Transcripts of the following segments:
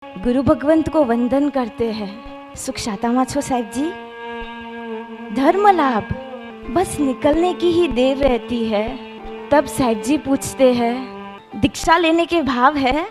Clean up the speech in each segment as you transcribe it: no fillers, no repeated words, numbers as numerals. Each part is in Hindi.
गुरु भगवंत को वंदन करते हैं। सुख शातामा छो साहिब जी। धर्म लाभ बस निकलने की ही देर रहती है, तब साहिब जी पूछते हैं दीक्षा लेने के भाव है।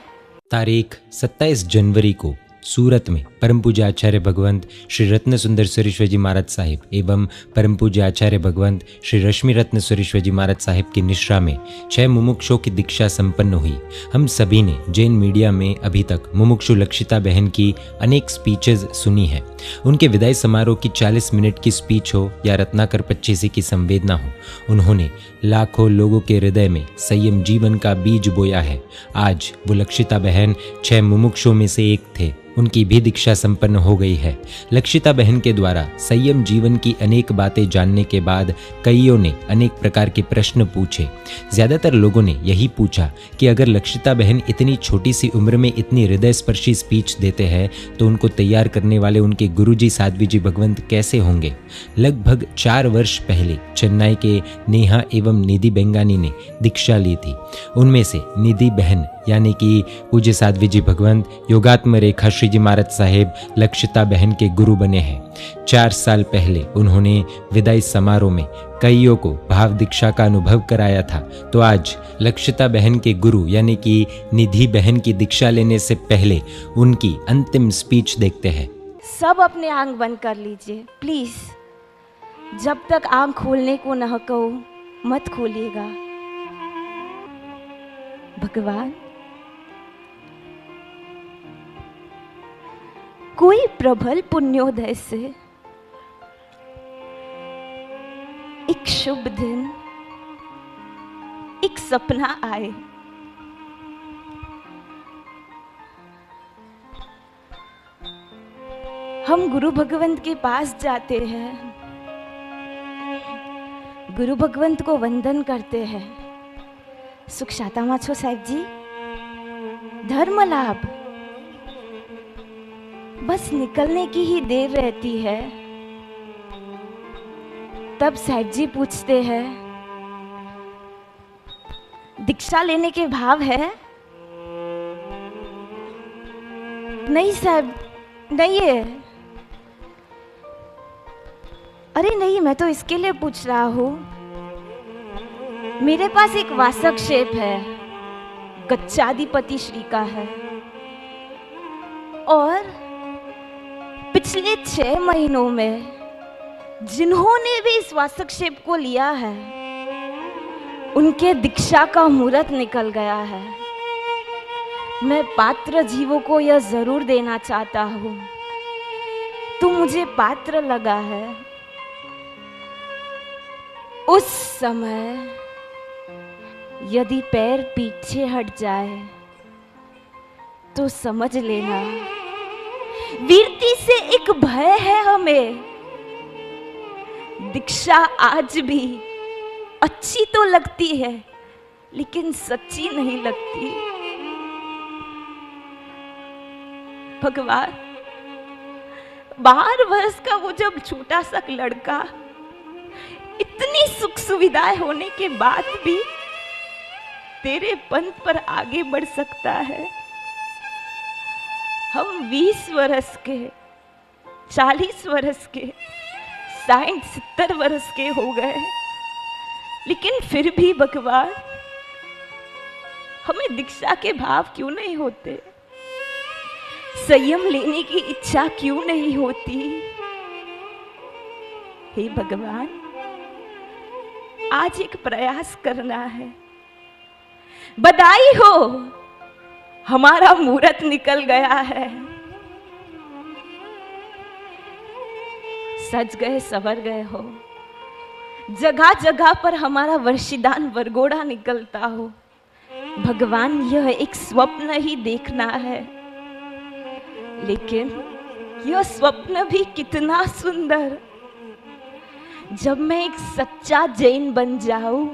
तारीख 27 जनवरी को सूरत में परम पूज्य आचार्य भगवंत श्री रत्न सुंदर सुरेश्वर जी महाराज साहिब एवं परम पूज्य आचार्य भगवंत श्री रश्मि रत्न सुरेश्वर जी महाराज साहिब की निश्रा में 6 मुमुक्षुओं की दीक्षा संपन्न हुई। हम सभी ने जैन मीडिया में अभी तक मुमुक्षु लक्षिता बहन की अनेक स्पीचेज सुनी है। उनके विदाई समारोह की 40 मिनट की स्पीच हो या रत्नाकर पच्चीसी की संवेदना हो, उन्होंने लाखों लोगों के हृदय में संयम जीवन का बीज बोया है। आज वो लक्षिता बहन 6 मुमुक्षुओं में से एक थे। उनकी भी दीक्षा संपन्न हो गई है। लक्षिता बहन के द्वारा संयम जीवन की अनेक बातें जानने के बाद कईयों ने अनेक प्रकार के प्रश्न पूछे। ज्यादातर लोगों ने यही पूछा कि अगर लक्षिता बहन इतनी छोटी सी उम्र में इतनी हृदय स्पर्शी स्पीच देते हैं तो उनको तैयार करने वाले उनके गुरुजी साध्वी जी भगवंत कैसे होंगे। लगभग 4 वर्ष पहले चेन्नई के नेहा एवं निधि बेंगानी ने दीक्षा ली थी। उनमें से निधि बहन यानी कि पूज्य साध्वी जी भगवंत योगात्म रेखा श्री जी महाराज साहेब लक्षिता बहन के गुरु बने हैं। 4 साल पहले उन्होंने विदाई समारोह में कईयों को भाव दीक्षा का अनुभव कराया था। तो आज लक्षिता बहन के गुरु यानी कि निधि बहन की दीक्षा लेने से पहले उनकी अंतिम स्पीच देखते हैं। सब अपने आंख बंद कर लीजिए प्लीज। जब तक आंख खोलने को न कहो मत खोलिएगा। भगवान, कोई प्रबल पुण्योदय से एक शुभ दिन, एक सपना आए। हम गुरु भगवंत के पास जाते हैं, गुरु भगवंत को वंदन करते हैं। सुख शातामा छो साहिब जी। धर्म लाभ बस निकलने की ही देर रहती है, तब साहिब जी पूछते हैं दीक्षा लेने के भाव है। नहीं साहब, नहीं है। अरे नहीं, मैं तो इसके लिए पूछ रहा हूं, मेरे पास एक वासक शेप है, गच्चाधिपति श्री का है, और पिछले 6 महीनों में जिन्होंने भी इस वासक शेप को लिया है उनके दीक्षा का मुहूर्त निकल गया है। मैं पात्र जीवों को यह जरूर देना चाहता हूं, तू मुझे पात्र लगा है। उस समय यदि पैर पीछे हट जाए तो समझ लेना वीरती से एक भय है हमें। दीक्षा आज भी अच्छी तो लगती है लेकिन सच्ची नहीं लगती। भगवान, 12 वर्ष का वो जब छोटा सा लड़का इतनी सुख सुविधाएं होने के बाद भी तेरे पंथ पर आगे बढ़ सकता है। हम 20 वर्ष के, 40 वर्ष के, 60, 70 वर्ष के हो गए, लेकिन फिर भी भगवान हमें दीक्षा के भाव क्यों नहीं होते? संयम लेने की इच्छा क्यों नहीं होती? हे भगवान, आज एक प्रयास करना है। बधाई हो, हमारा मुहूर्त निकल गया है। सज गए, संवर गए हो, जगह जगह पर हमारा वर्षिदान वरगोड़ा निकलता हो। भगवान, यह एक स्वप्न ही देखना है, लेकिन यह स्वप्न भी कितना सुंदर। जब मैं एक सच्चा जैन बन जाऊं,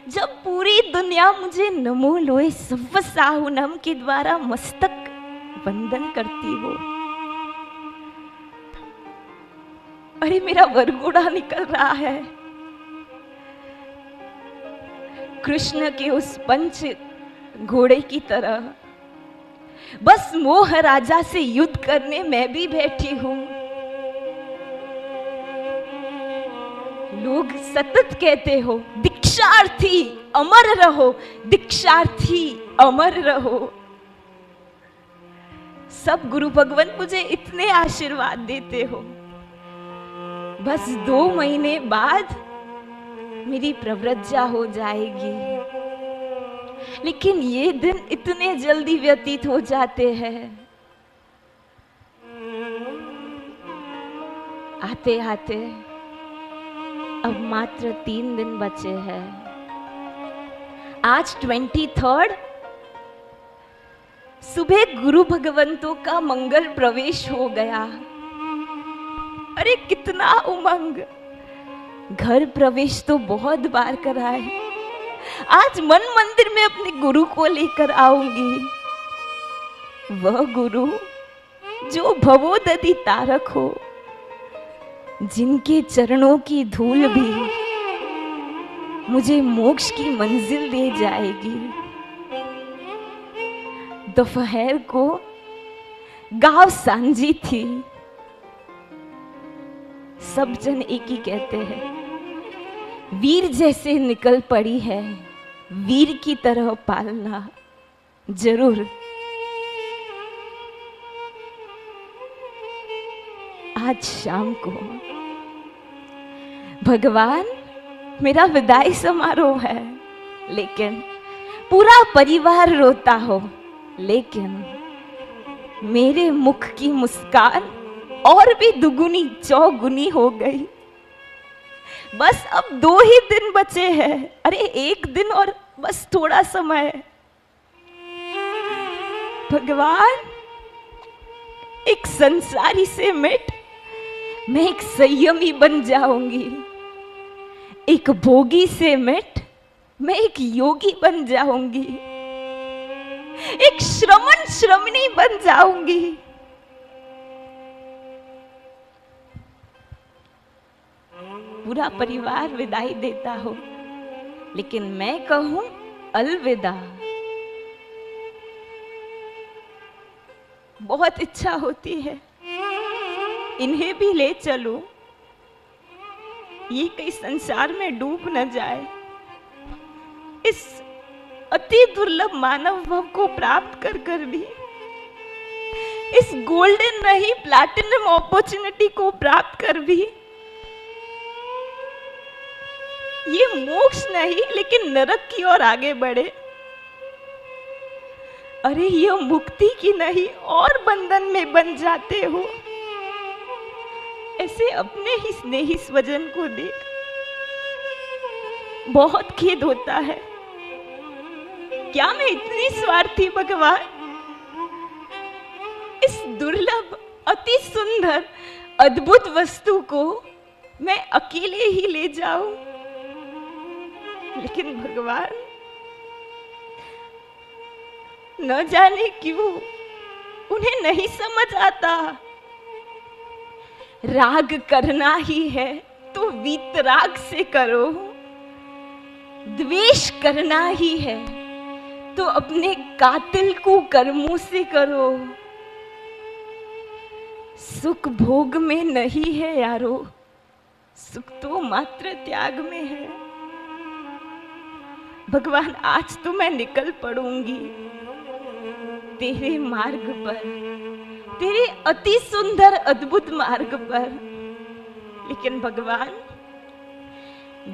जब पूरी दुनिया मुझे नमो लोए सव्व साहुनम के द्वारा मस्तक वंदन करती हो। अरे मेरा वरघोड़ा निकल रहा है। कृष्ण के उस पंच घोड़े की तरह बस मोह राजा से युद्ध करने मैं भी बैठी हूं। लोग सतत कहते हो दीक्षार्थी अमर रहो, दीक्षार्थी अमर रहो। सब गुरु भगवान मुझे इतने आशीर्वाद देते हो, बस 2 महीने बाद मेरी प्रव्रज्या हो जाएगी, लेकिन ये दिन इतने जल्दी व्यतीत हो जाते हैं। आते आते अब मात्र 3 दिन बचे हैं। आज 23 सुबह गुरु भगवंतों का मंगल प्रवेश हो गया। अरे कितना उमंग! घर प्रवेश तो बहुत बार करा है, आज मन मंदिर में अपने गुरु को लेकर आऊंगी। वह गुरु जो भवोदधि तारक हो, जिनके चरणों की धूल भी मुझे मोक्ष की मंजिल दे जाएगी। दोपहर को गांव सांझी थी। सब जन एक ही कहते हैं, वीर जैसे निकल पड़ी है, वीर की तरह पालना जरूर। आज शाम को भगवान मेरा विदाई समारोह है, लेकिन पूरा परिवार रोता हो, लेकिन मेरे मुख की मुस्कान और भी दुगुनी चौगुनी हो गई। बस अब 2 ही दिन बचे हैं। अरे 1 दिन और बस थोड़ा समय। भगवान, एक संसारी से मिट मैं एक संयमी बन जाऊंगी, एक भोगी से मिट मैं एक योगी बन जाऊंगी, एक श्रमण श्रमणी बन जाऊंगी। पूरा परिवार विदाई देता हो, लेकिन मैं कहूं अलविदा। बहुत इच्छा होती है इन्हें भी ले चलूं, ये कहीं संसार में डूब न जाए। इस अति दुर्लभ मानव भव को प्राप्त कर कर भी, इस गोल्डन नहीं प्लैटिनम अपॉर्चुनिटी को प्राप्त कर भी, ये मोक्ष नहीं लेकिन नरक की ओर आगे बढ़े। अरे ये मुक्ति की नहीं और बंधन में बन जाते हो। ऐसे अपने ही स्नेही स्वजन को देख बहुत खेद होता है। क्या मैं इतनी स्वार्थी भगवान, इस दुर्लभ अति सुंदर अद्भुत वस्तु को मैं अकेले ही ले जाऊं? लेकिन भगवान, न जाने क्यों उन्हें नहीं समझ आता। राग करना ही है तो वीतराग से करो, द्वेष करना ही है तो अपने कातिल को कर्मों से करो। सुख भोग में नहीं है यारो, सुख तो मात्र त्याग में है। भगवान, आज तो मैं निकल पड़ूंगी तेरे मार्ग पर, तेरे अति सुंदर अद्भुत मार्ग पर। लेकिन भगवान,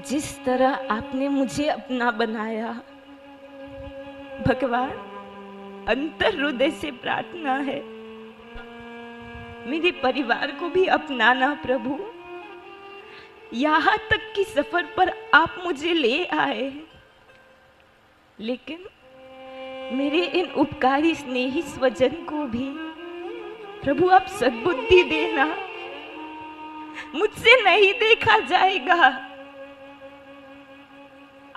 जिस तरह आपने मुझे अपना बनाया, भगवान अंतर हृदय से प्रार्थना है मेरे परिवार को भी अपनाना प्रभु। यहां तक कि सफर पर आप मुझे ले आए, लेकिन मेरे इन उपकारी स्नेही स्वजन को भी प्रभु आप सद्बुद्धि देना। मुझसे नहीं देखा जाएगा।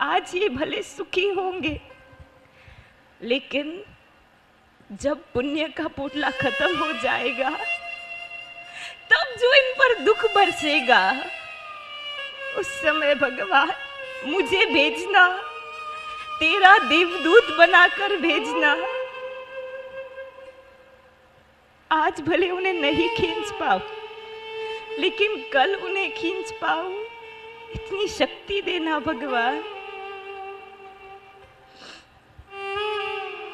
आज ये भले सुखी होंगे, लेकिन जब पुण्य का पोटला खत्म हो जाएगा, तब जो इन पर दुख बरसेगा, उस समय भगवान मुझे भेजना, तेरा देवदूत बनाकर भेजना। आज भले उन्हें नहीं खींच पाऊं, लेकिन कल उन्हें खींच पाऊं, इतनी शक्ति देना भगवान।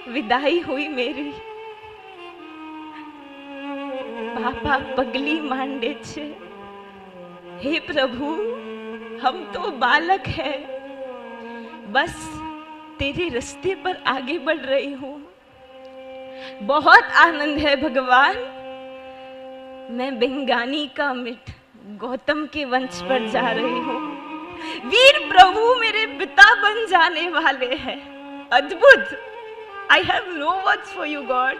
विदाई हुई मेरी, बापा पगली मांडे छे। हे प्रभु, हम तो बालक हैं, बस तेरे रास्ते पर आगे बढ़ रही हूँ। बहुत आनंद है भगवान, मैं बेंगानी का मिट गौतम के वंश पर जा रही हूँ। वीर प्रभु मेरे पिता बन जाने वाले हैं। अद्भुत। I have no words for you, God.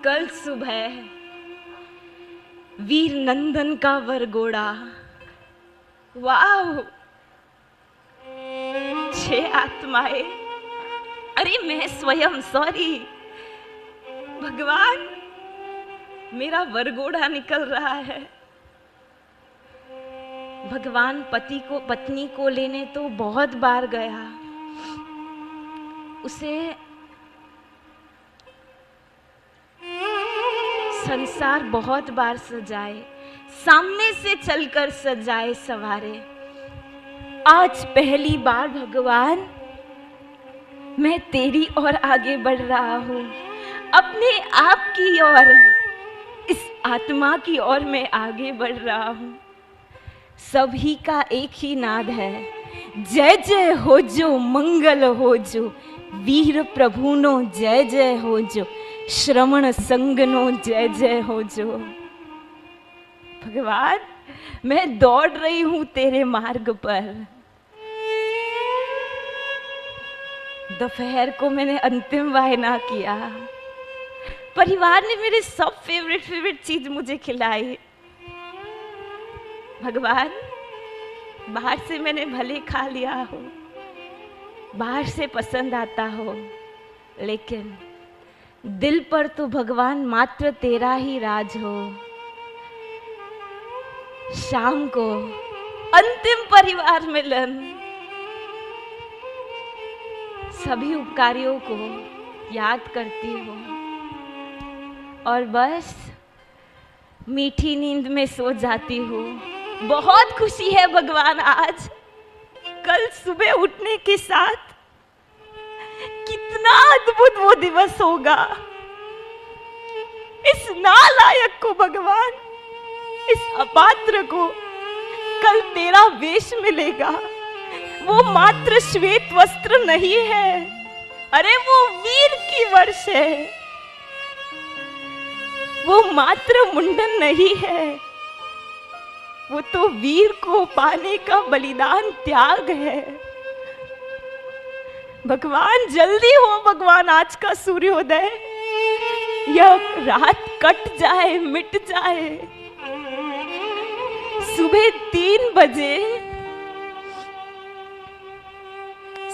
कल सुबह वीर नंदन का वरगोड़ा। वाह, 6 आत्माएं। अरे मैं स्वयं, सॉरी भगवान, मेरा वरगोड़ा निकल रहा है। भगवान पत्नी को लेने तो बहुत बार गया, उसे संसार बहुत बार सजाए, सामने से चलकर सजाए सवारे। आज पहली बार भगवान मैं तेरी ओर आगे बढ़ रहा हूँ, अपने आप की ओर, इस आत्मा की ओर मैं आगे बढ़ रहा हूँ। सभी का एक ही नाद है, जय जय हो जो, मंगल हो जो, वीर प्रभु नो जय जय हो जो, श्रवण संग नो जय जय हो जो। भगवान, मैं दौड़ रही हूँ तेरे मार्ग पर। दोपहर को मैंने अंतिम वायना किया। परिवार ने मेरे सब फेवरेट चीज मुझे खिलाई। भगवान, बाहर से मैंने भले खा लिया हो, बाहर से पसंद आता हो, लेकिन दिल पर तो भगवान मात्र तेरा ही राज हो। शाम को अंतिम परिवार मिलन, सभी उपकारियों को याद करती हूँ और बस मीठी नींद में सो जाती हूँ। बहुत खुशी है भगवान आज, कल सुबह उठने के साथ कितना अद्भुत वो दिवस होगा। इस नालायक को भगवान, इस अपात्र को कल तेरा वेश मिलेगा। वो मात्र श्वेत वस्त्र नहीं है, अरे वो वीर की वर्ष है। वो मात्र मुंडन नहीं है, वो तो वीर को पाने का बलिदान त्याग है। भगवान जल्दी हो भगवान, आज का सूर्योदय, यह रात कट जाए, मिट जाए। सुबह 3 बजे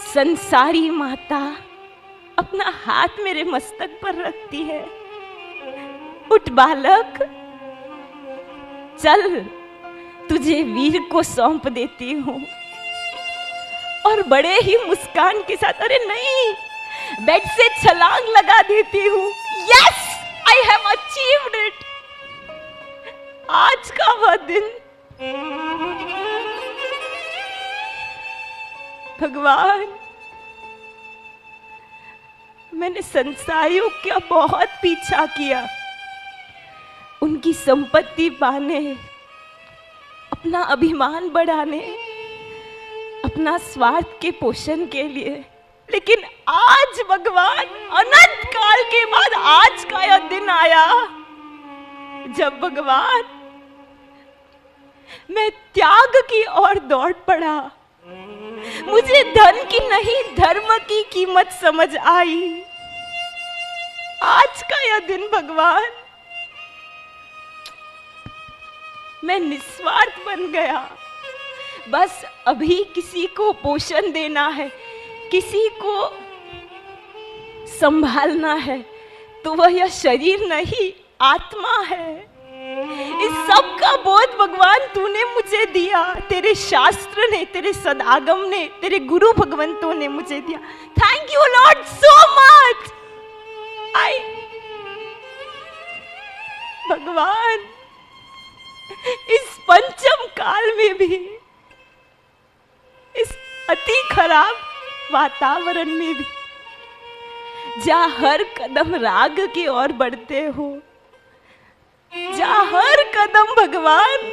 संसारी माता अपना हाथ मेरे मस्तक पर रखती है। उठ बालक, चल, तुझे वीर को सौंप देती हूँ। और बड़े ही मुस्कान के साथ, अरे नहीं, बेड से छलांग लगा देती हूँ। Yes, I have achieved it. आज का वह दिन भगवान, मैंने संसारियों का बहुत पीछा किया, उनकी संपत्ति पाने, अपना अभिमान बढ़ाने, अपना स्वार्थ के पोषण के लिए। लेकिन आज भगवान, अनंत काल के बाद आज का यह दिन आया जब भगवान मैं त्याग की ओर दौड़ पड़ा। मुझे धन की नहीं, धर्म की कीमत समझ आई। आज का यह दिन भगवान, मैं निस्वार्थ बन गया। बस अभी किसी को पोषण देना है, किसी को संभालना है, तो वह यह शरीर नहीं, आत्मा है। इस सब का बोध भगवान तूने मुझे दिया, तेरे शास्त्र ने, तेरे सदागम ने, तेरे गुरु भगवंतों ने मुझे दिया। Thank you Lord so much. भगवान, इस पंचम काल में भी, इस अति खराब वातावरण में भी, जहाँ हर कदम राग की ओर बढ़ते हो, जहाँ हर कदम भगवान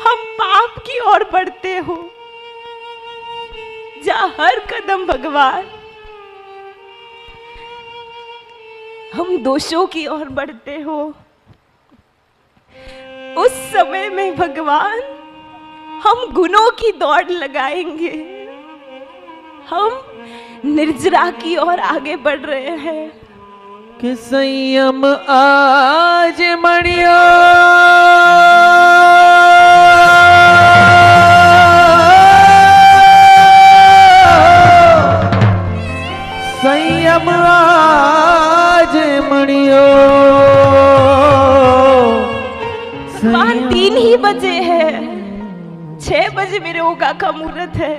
हम पाप की ओर बढ़ते हो, जहाँ हर कदम भगवान हम दोषों की ओर बढ़ते हो, उस समय में भगवान हम गुनों की दौड़ लगाएंगे। हम निर्जरा की ओर आगे बढ़ रहे हैं कि संयम आज मणियो, संयम आज मणियो। 3 ही बजे है, 6 बजे मेरे योगा का मुहूर्त है,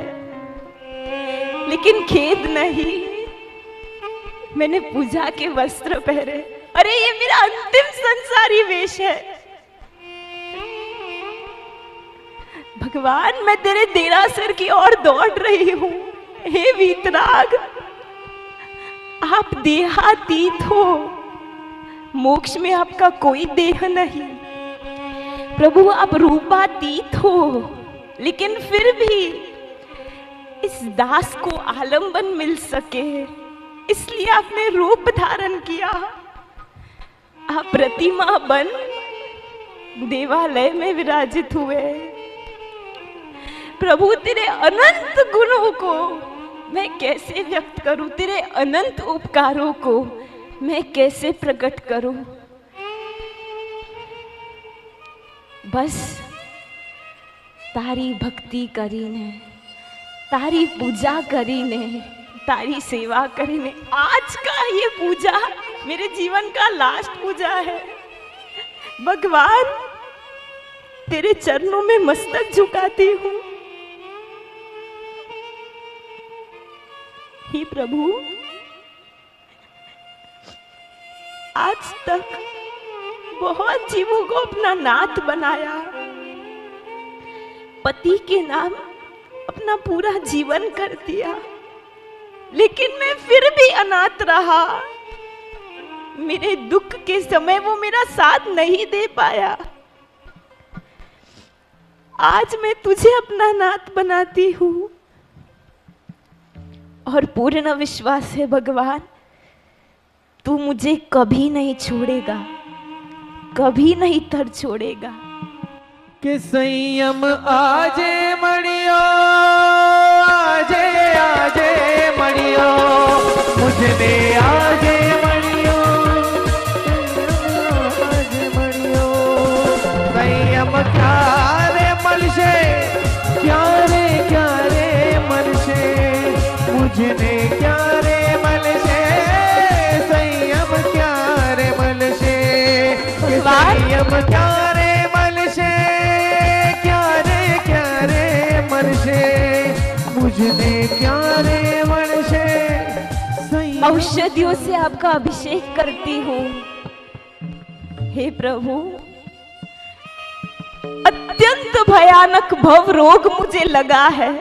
लेकिन खेद नहीं, मैंने पूजा के वस्त्र पहने। अरे ये मेरा अंतिम संसारी वेश है भगवान, मैं तेरे देरासर की ओर दौड़ रही हूँ। हे वीतराग, आप देहातीत हो, मोक्ष में आपका कोई देह नहीं। प्रभु आप रूपातीत हो, लेकिन फिर भी इस दास को आलंबन मिल सके, इसलिए आपने रूप धारण किया। आप प्रतिमा बन देवालय में विराजित हुए। प्रभु तेरे अनंत गुणों को मैं कैसे व्यक्त करूं, तेरे अनंत उपकारों को मैं कैसे प्रकट करूं। बस तारी भक्ति करीने, तारी पूजा करीने, तारी सेवा करीने। आज का ये पूजा मेरे जीवन का लास्ट पूजा है भगवान, तेरे चरणों में मस्तक झुकाती हूँ। हे प्रभु, आज तक बहुत जीवों को अपना नाथ बनाया, पति के नाम अपना पूरा जीवन कर दिया, लेकिन मैं फिर भी अनाथ रहा। मेरे दुख के समय वो मेरा साथ नहीं दे पाया। आज मैं तुझे अपना नाथ बनाती हूँ और पूर्ण विश्वास है भगवान, तू मुझे कभी नहीं छोड़ेगा, कभी नहीं तर छोड़ेगा। कि संयम आजे मणियो, आजे आजे मणियो, मुझने आजे मणियो, आजे मणियो। संयम क्या रे मन से, क्या रे मन से, मुझने क्या रे मन से, संयम क्या रे मन से, संयम क्या रे मन से, मन से, मुझने क्या रे मन से। औषधियों से आपका अभिषेक करती हूँ। हे प्रभु, अत्यंत भयानक भव रोग मुझे लगा है।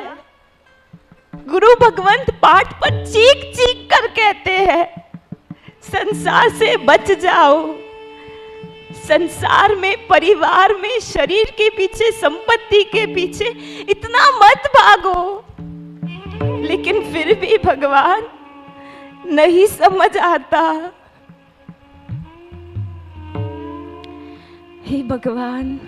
गुरु भगवंत पाठ पर चीख चीख कर कहते हैं, संसार से बच जाओ। संसार में, परिवार में, शरीर के पीछे, संपत्ति के पीछे इतना मत भागो। लेकिन फिर भी भगवान नहीं समझ आता। हे भगवान,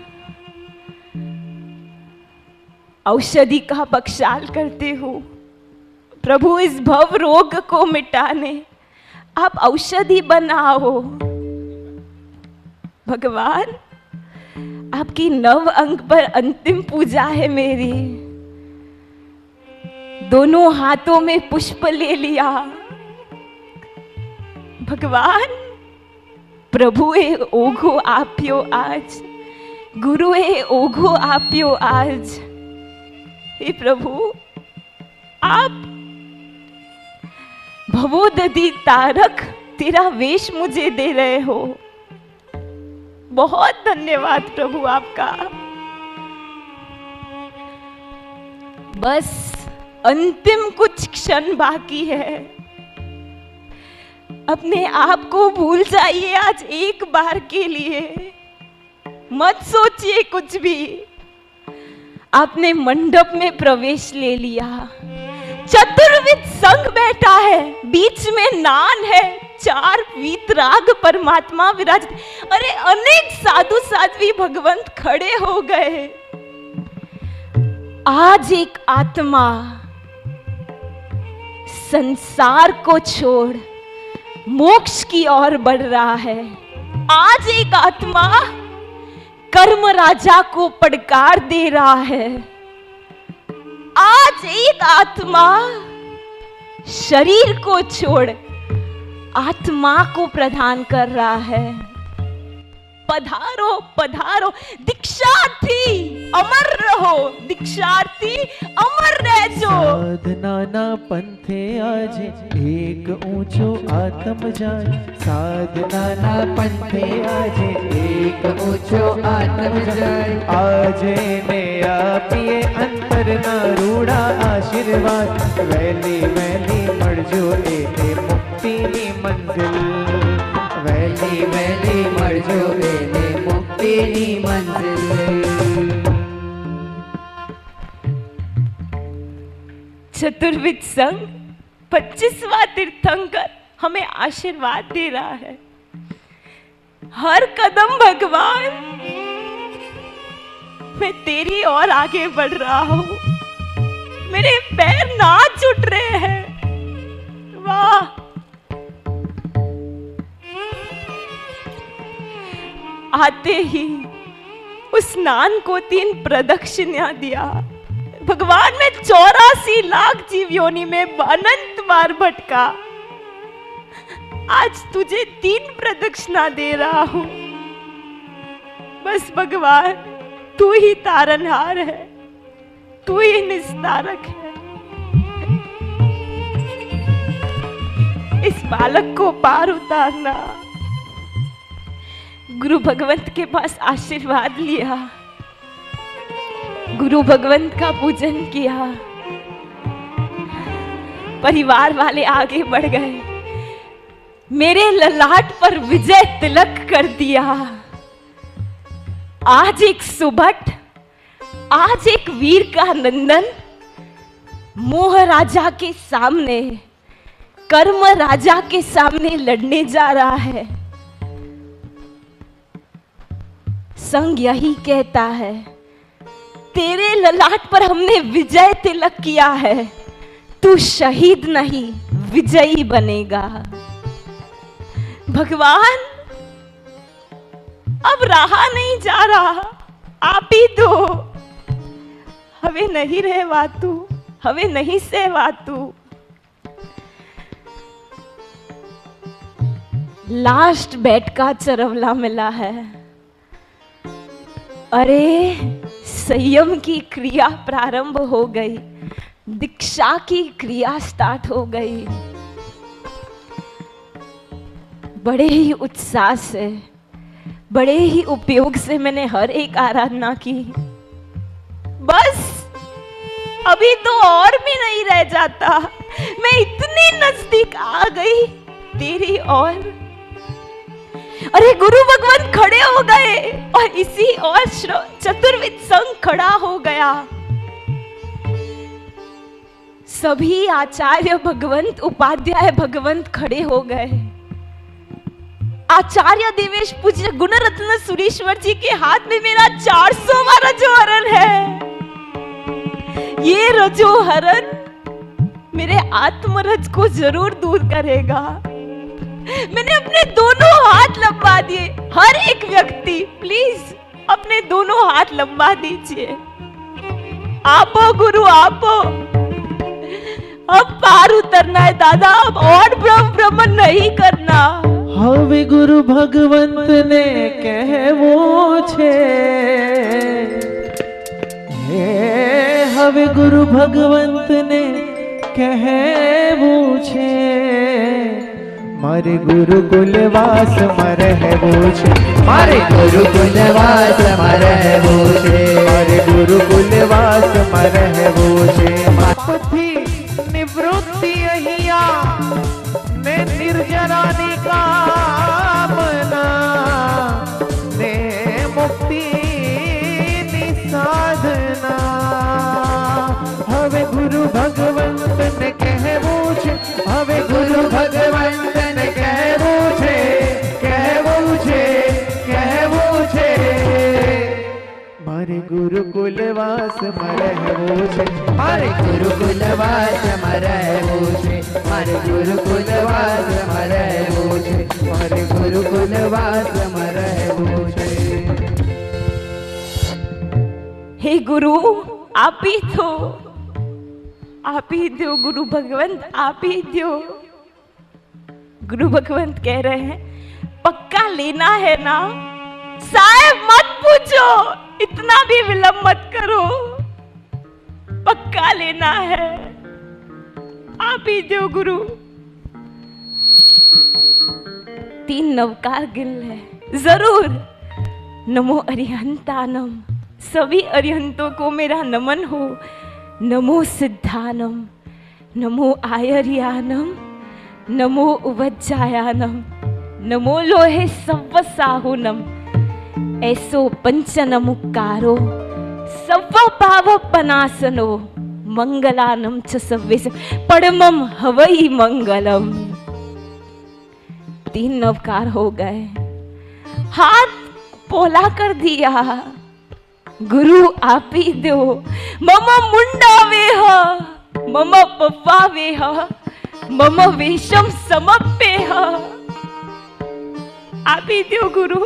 औषधि का बख्शाल करते हो प्रभु, इस भव रोग को मिटाने आप औषधि बनाओ भगवान। आपकी 9 अंक पर अंतिम पूजा है मेरी। दोनों हाथों में पुष्प ले लिया भगवान। प्रभु ए ओघो आप्यो आज, गुरु ए ओघो आप्यो आज। हे प्रभु, आप भवोदधि तारक तेरा वेश मुझे दे रहे हो। बहुत धन्यवाद प्रभु आपका। बस अंतिम कुछ क्षण बाकी है। अपने आप को भूल जाइए आज एक बार के लिए। मत सोचिए कुछ भी। आपने मंडप में प्रवेश ले लिया। चतुर्विध संघ बैठा है, बीच में नान है, 4 वीतराग परमात्मा विराजित। अरे अनेक साधु साध्वी भगवंत खड़े हो गए। आज एक आत्मा संसार को छोड़ मोक्ष की ओर बढ़ रहा है। आज एक आत्मा कर्म राजा को पड़कार दे रहा है। आज एक आत्मा शरीर को छोड़ आत्मा को प्रदान कर रहा है। पधारो पधारो दीक्षार्थी, अमर रहो दीक्षार्थी, अमर रहजो। साधना ना पंथे आज एक ऊंचो आत्म जाय। साधना ना पंथे आज एक ऊंचो आत्म जाय। आज ने आपीए अंतर ना रूड़ा आशीर्वाद। वैली वैली मरजो एने मुक्ति नी मंजिल। वैली वैली मरजो एने मुक्ति नी मंजिल। चतुर्विध संघ 25वां तीर्थंकर हमें आशीर्वाद दे रहा है। हर कदम भगवान मैं तेरी ओर आगे बढ़ रहा हूं। मेरे पैर नाच उठ रहे हैं। वाह, आते ही उस नान को 3 प्रदक्षिणा दिया। भगवान मैं 84 लाख जीव योनि में अनंत बार भटका। आज तुझे 3 प्रदक्षिणा दे रहा हूं। बस भगवान तू ही तारनहार है, तू ही निस्तारक है। इस बालक को पार उतारना। गुरु भगवंत के पास आशीर्वाद लिया, गुरु भगवंत का पूजन किया। परिवार वाले आगे बढ़ गए, मेरे ललाट पर विजय तिलक कर दिया। आज एक सुभट, आज एक वीर का नंदन मोह राजा के सामने, कर्म राजा के सामने लड़ने जा रहा है। संग यही कहता है, तेरे ललाट पर हमने विजय तिलक किया है, तू शहीद नहीं विजयी बनेगा। भगवान अब रहा नहीं जा रहा, आप ही दो। हमें नहीं रहवा तू, हमें नहीं सहवा तू। लास्ट बेड का चरवला मिला है। अरे संयम की क्रिया प्रारंभ हो गई, दीक्षा की क्रिया स्टार्ट हो गई। बड़े ही उत्साह से, बड़े ही उपयोग से मैंने हर एक आराधना की। बस अभी तो और भी नहीं रह जाता, मैं इतनी नजदीक आ गई तेरी ओर। अरे गुरु भगवान खड़े हो गए और इसी और चतुर्विध संघ खड़ा हो गया। सभी आचार्य भगवंत, उपाध्याय भगवंत खड़े हो गए। आचार्य देवेश पूज्य गुणरत्न सुरेश्वर जी के हाथ में मेरा 400वां रजोहरण है। ये रजोहरण मेरे आत्मरज को जरूर दूर करेगा। मैंने अपने दोनों हाथ लंबा दिए। हर एक व्यक्ति प्लीज अपने दोनों हाथ लंबा दीजिए। आपो गुरु आपो, अब पार उतरना है दादा, अब और भ्रमण नहीं करना। हवे गुरु भगवंत ने कहवो छे, हवे गुरु भगवंत ने कहवो छे। मारे गुरुकुलवास मरह बोझे, मारे गुरुकुलवास मरह बोझे, मारे गुरुकुलवास मरह बोझे। पथी निवृत्ति अहिया ने निर्जरा निकामना ने मुक्ति निसाधना। हवे गुरु भगवंत ने कहवो छे, हवे गुरु भगवंत ने कहवो छे, कहवो छे, कहवो छे। मारे गुरुकुलवास मरहवो छे, मारे गुरुकुलवास मरह बोझे, मारे गुरुकुलवास मरह बोझे, मारे गुरुकुलवास मरह बोझे। हे गुरु, आप ही दो गुरु भगवंत, आप ही दो। गुरु भगवंत कह रहे हैं पक्का लेना है ना साहब, मत पूछो, इतना भी विलंब मत करो, पक्का लेना है, आप ही दो गुरु। 3 नवकार गिल है जरूर। नमो अरिहंतानम, सभी अरिहंतों को मेरा नमन हो। नमो सिद्धानम, नमो आयर्यानम, नमो उवज्जायानम, नमो लोहे सव्वसाहुनम। ऐसो पंचनमुकारो सव्व पाव पनासनो, मंगलानम च सव्वेश परमम हवई मंगलम। 3 नवकार हो गए, हाथ पोला कर दिया। गुरु आप ही दो। मम मुंडा वेह, मम पप्पा वेह, मम वेशम समप्पेह। आप ही दो गुरु।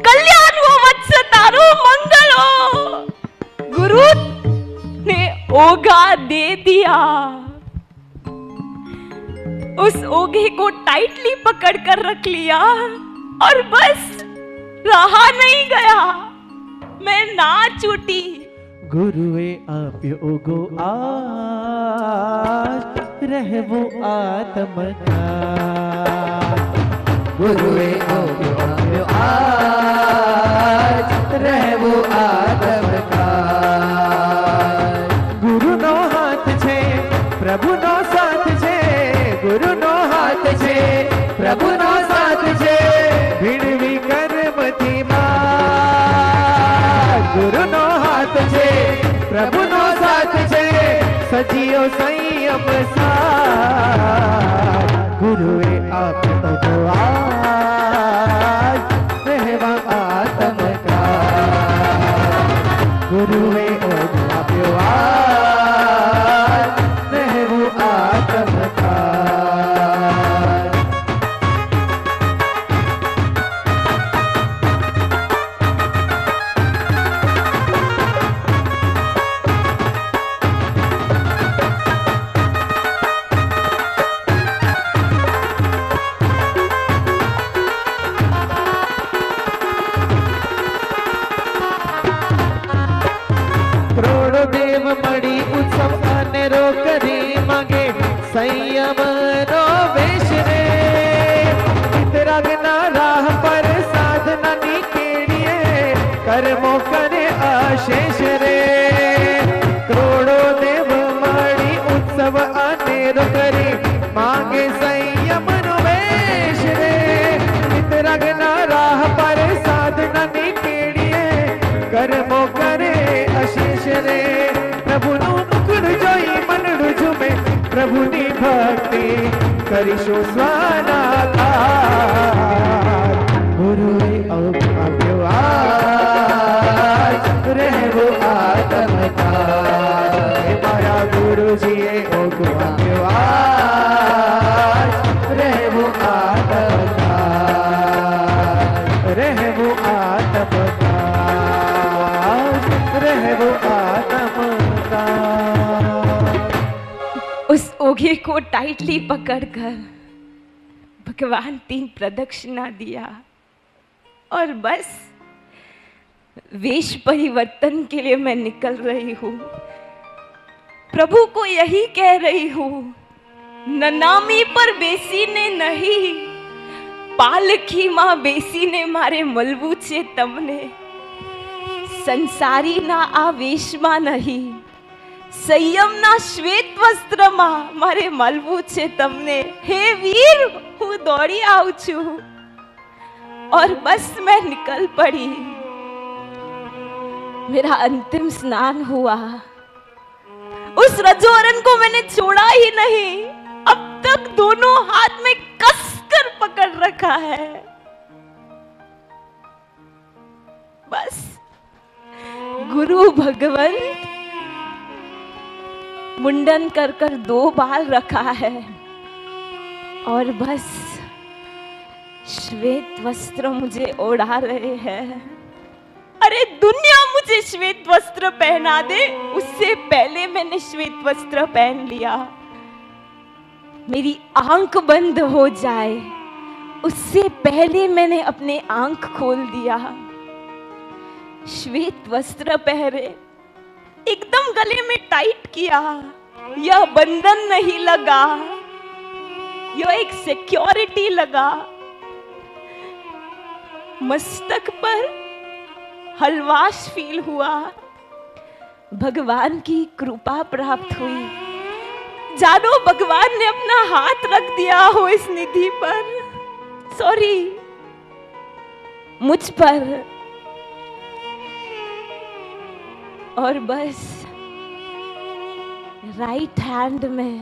कल्याण हो वत्स तारो मंगलो। गुरु ने ओघा दे दिया। उस ओघे को टाइटली पकड़ कर रख लिया और बस रहा नहीं गया, मैं ना छूटी। गुरुए आप्यो ओगो आज रहवो आत्म का। गुरुए आप्यो आज रहवो आत्म का। गुरु नो हाथ छे प्रभु नो साथ छे, गुरु नो हाथ छे प्रभु नो साथ छे। भीड़वी कर्म थी मां, गुरु नो हाथ छे प्रभु नो साथ छे। सजियो संयम साथ, गुरुए आप तो आज रहवा आत्म का। गुरुए आप्यो आज रहवो आत्म का। करोड़ो देव मड़ी उत्सव अनेरो करी मांगे संयम नो वेश रे। इतरागना राह पर साधना निकेड़िए, कर्मों करे आशेष रे। करोड़ो देव मड़ी उत्सव अनेरो करी मांगे संयम नो वेश रे। इतरागना राह पर साधना निकेड़िए, कर्मों करे आशीष रे। प्रभु नु मुकुड़ जोई मनडु झुमे, प्रभु नी भक्ति करिशो स्वानाकार। गुरुए आप्यो आज रहवो आत्म का। मारा गुरु जीए ओगो आप्यो आज रहवो आत्म का, रहवो आत्म का, रहवो आत्म का। उस ओघे को टाइटली पकड़कर भगवान 3 प्रदक्षिणा दिया और बस वेश परिवर्तन के लिए मैं निकल रही हूँ। प्रभु को यही कह रही हूँ ननामी पर बेसी ने नहीं, पालखी માં બેસીને મારે મળવું છે તમને. સંસારીના આ વેશમાં નહીં, સંયમના શ્વેત વસ્ત્રમાં મારે મળવું છે તમને. હે વીર, હું દોડી આવું છું. और बस मैं निकल पड़ी. मेरा अंतिम स्नान हुआ. उस रजोरन को मैंने छोड़ा ही नहीं. अब तक दोनों हाथ में कसकर पकड़ रखा है. बस गुरु भगवान मुंडन कर कर 2 बार रखा है और बस श्वेत वस्त्र मुझे ओढ़ा रहे हैं. अरे दुनिया मुझे श्वेत वस्त्र पहना दे, उससे पहले मैंने श्वेत वस्त्र पहन लिया. मेरी आंख बंद हो जाए उससे पहले मैंने अपने आंख खोल दिया. श्वेत वस्त्र पहने, एकदम गले में टाइट किया. यह बंधन नहीं लगा, यह एक सिक्योरिटी लगा. मस्तक पर हलवाश फील हुआ. भगवान की कृपा प्राप्त हुई. जानो भगवान ने अपना हाथ रख दिया हो इस निधि पर, सॉरी मुझ पर. और बस राइट हैंड में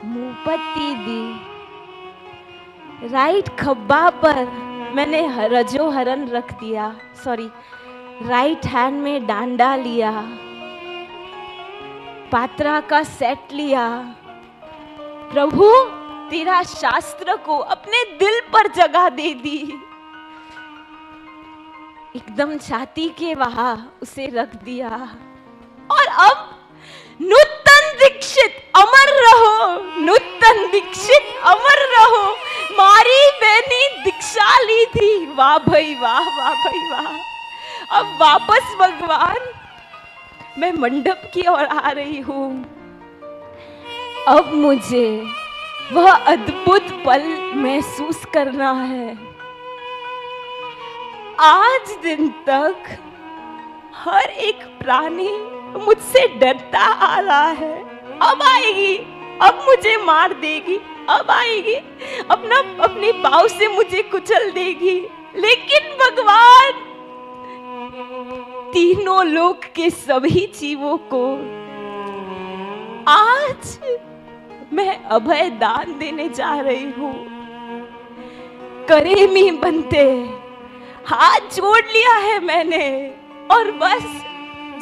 मुंहपट्टी दी. राइट खब्बा पर मैंने रजो हरण रख दिया, सॉरी राइट हैंड में डांडा लिया. पात्रा का सेट लिया. प्रभु तेरा शास्त्र को अपने दिल पर जगह दे दी. एकदम छाती के वहां उसे रख दिया. और अब नूतन दीक्षित अमर रहो, नूतन दीक्षित अमर रहो. मारी बहनी दीक्षा ली थी, वाह भाई वाह, वाह भाई वाह. अब वापस भगवान मैं मंडप की ओर आ रही हूं. अब मुझे वह अद्भुत पल महसूस करना है. आज दिन तक हर एक प्राणी मुझसे डरता आ रहा है. अब आएगी, अब मुझे मार देगी, अब आएगी, अपने पाँव से मुझे कुचल देगी. लेकिन भगवान तीनों लोक के सभी जीवों को आज मैं अभय दान देने जा रही हूं. करेमी बनते हाथ जोड़ लिया है मैंने. और बस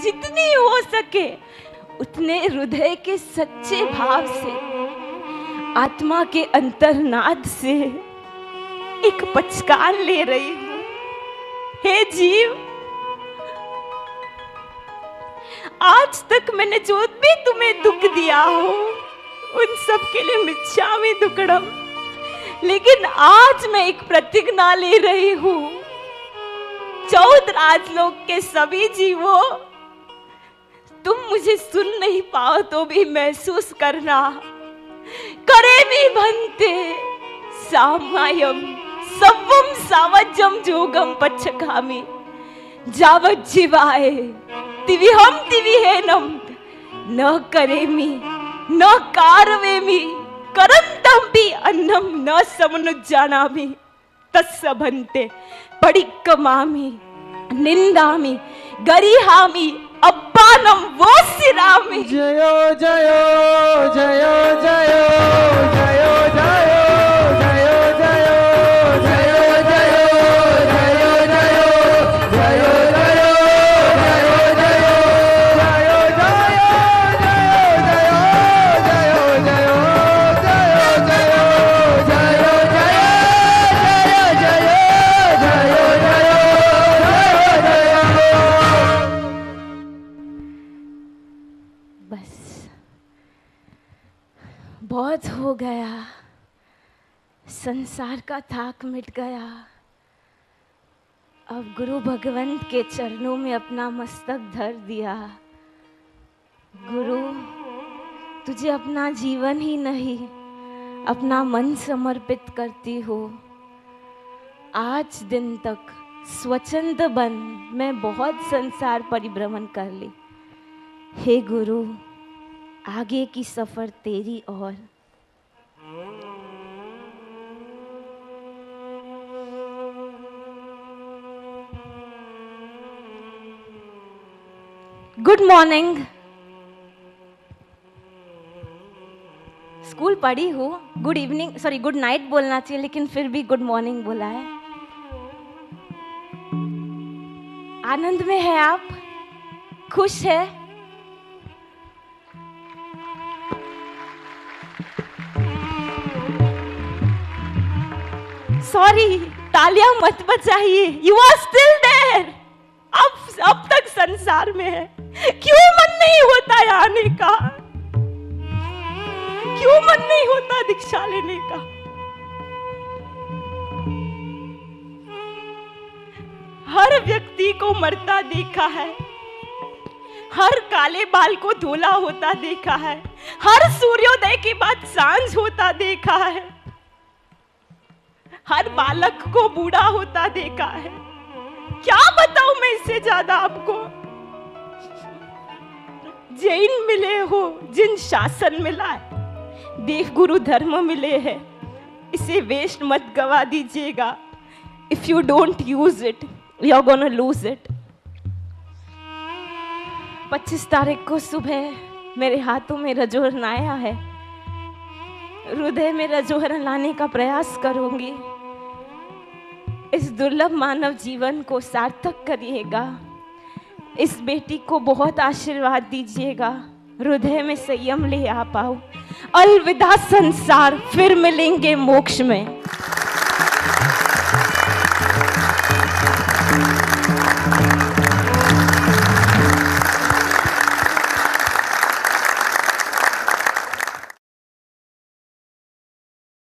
जितनी हो सके उतने हृदय के सच्चे भाव से, आत्मा के अंतर्नाद से एक पचकार ले रही हूं. हे जीव, आज तक मैंने जो भी तुम्हें दुख दिया हो उन सब के लिए मिच्छामि दुक्कडम. लेकिन आज मैं एक प्रतिज्ञा ले रही हूं. 14 राजलोक के सभी जीवों, तुम मुझे सुन नहीं पाओ तो भी महसूस करना. करेमी भन्ते सामायम सवम सावजम जोगम पच्छकामि. जावत जीवाय तिविहम तिविहेनम न करेमी न कारवेमी करंतम्पि अन्नम न समनुज्जानामि. तस्य भन्ते पडिक्कमामि निंदामि गरिहामि अब्बानम वो सिरामि. जयो जयो जयो जयो जयो जयो जयो जयो जयो जयो जयो जयो जयो बहुत हो गया. संसार का थाक मिट गया. अब गुरु भगवंत के चरणों में अपना मस्तक धर दिया. गुरु तुझे अपना जीवन ही नहीं, अपना मन समर्पित करती हो। आज दिन तक स्वच्छंद बन मैं बहुत संसार परिभ्रमण कर ली। हे गुरु, आगे की सफर तेरी ओर। Good morning. स्कूल पढ़ी हूँ, good evening sorry good night बोलना चाहिए, लेकिन फिर भी गुड मॉर्निंग बोला है। आनंद में है आप? खुश है? सॉरी, तालियां मत बजाइए। You are still there. अब तक संसार में है। क्यों मन नहीं होता आने का? क्यों मन नहीं होता दीक्षा लेने का? हर व्यक्ति को मरता देखा है, हर काले बाल को धोला होता देखा है, हर सूर्योदय के बाद सांझ होता देखा है, हर बालक को बूढ़ा होता देखा है। क्या बताऊं मैं इससे ज्यादा आपको? जैन मिले हो, जिन शासन मिला है, देव गुरु धर्म मिले हैं, इसे वेस्ट मत गवा दीजिएगा। If you don't use it, you are gonna lose it. 25 तारीख को सुबह मेरे हाथों में रजोहरण आया है। हृदय में रजोहरण लाने का प्रयास करूंगी। इस दुर्लभ मानव जीवन को सार्थक करिएगा। इस बेटी को बहुत आशीर्वाद दीजिएगा। हृदय में संयम ले आ पाओ। अलविदा संसार, फिर मिलेंगे मोक्ष में।